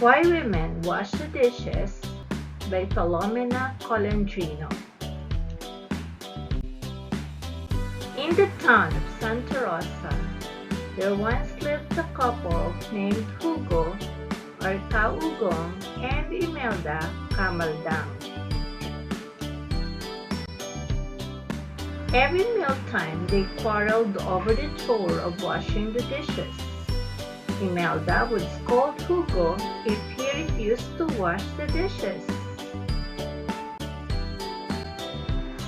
Why Women Wash the Dishes by Filomena Colandrino. In the town of Santa Rosa, there once lived a couple named Hugo or Kaugong and Imelda Camaldang. Every mealtime they quarreled over the chore of washing the dishes. Imelda would scold Hugo if he refused to wash the dishes.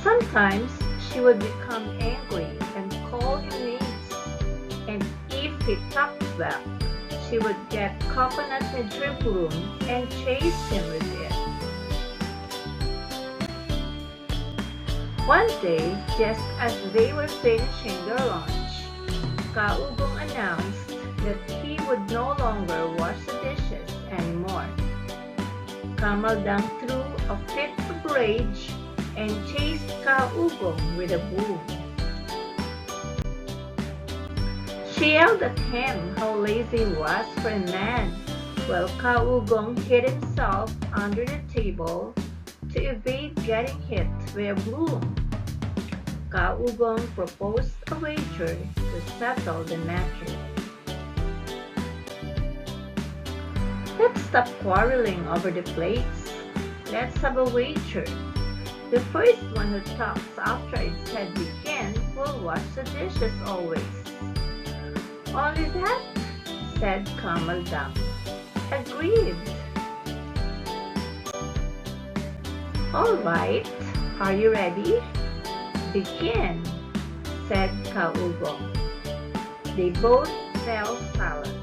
Sometimes she would become angry and call him names, and if he talked back, she would get coconut midrib broom and chase him with it. One day, just as they were finishing their lunch, Kaugong announced that he would no longer wash the dishes anymore. Camaldang threw a fit of rage and chased Kaugong with a broom. She yelled at him how lazy he was for a man, while Kaugong hid himself under the table to evade getting hit by a broom. Kaugong proposed a wager to settle the matter. Let's stop quarreling over the plates. Let's have a wager. The first one who talks after it's said begin will wash the dishes always. Only that, said Camaldang. Agreed. All right, are you ready? Begin, said Kaugong. They both fell silent.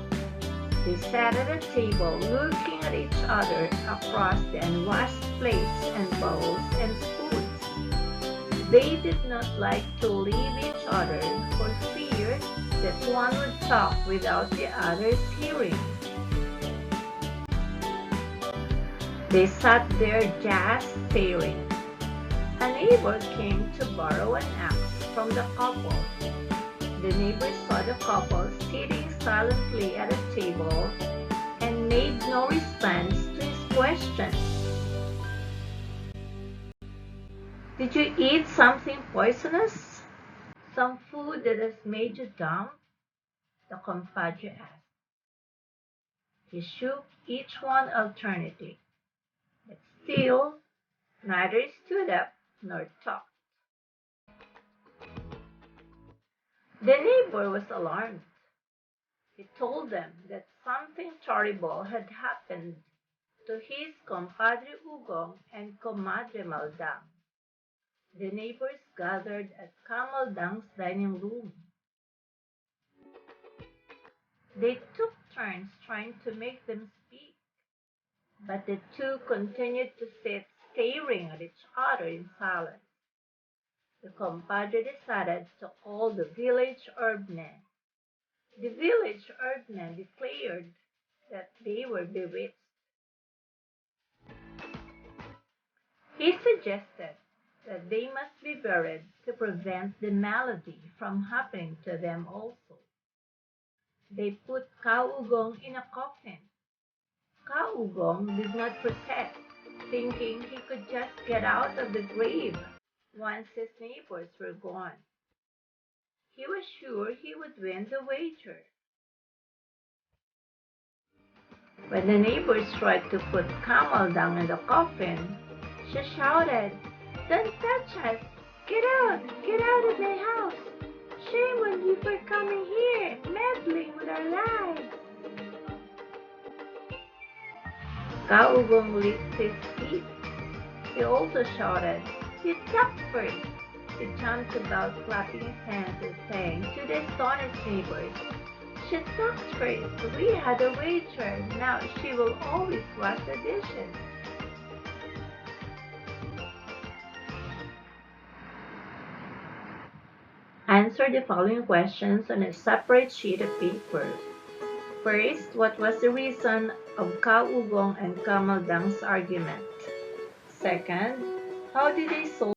They sat at a table looking at each other across the unwashed plates and bowls and spoons. They did not like to leave each other for fear that one would talk without the other's hearing. They sat there just staring. A neighbor came to borrow an axe from the couple. The neighbor saw the couple sitting silently at a table and made no response to his questions. Did you eat something poisonous? Some food that has made you dumb? The compadre asked. He shook each one alternately, but still neither stood up nor talked. The neighbor was alarmed. He told them that something terrible had happened to his compadre Ugong and comadre Maldang. The neighbors gathered at Camaldang's dining room. They took turns trying to make them speak, but the two continued to sit staring at each other in silence. The compadre decided to call the village herbman. The village herbman declared that they were bewitched. He suggested that they must be buried to prevent the malady from happening to them also. They put Kaugong in a coffin. Kaugong did not protest, thinking he could just get out of the grave once his neighbors were gone. He was sure he would win the wager. When the neighbors tried to put Camaldang in the coffin, she shouted, "Don't touch us! Get out! Get out of my house! Shame on you for coming here, meddling with our lives!" Kaugong licked his feet. He also shouted, "You talk first!" He jumped about, clapping his hands and saying to the astonished neighbors, "She talked first. We had a wager. Now she will always wash the dishes." Answer the following questions on a separate sheet of paper. First, what was the reason of Kaugong and Camaldang's argument? Second, how did they solve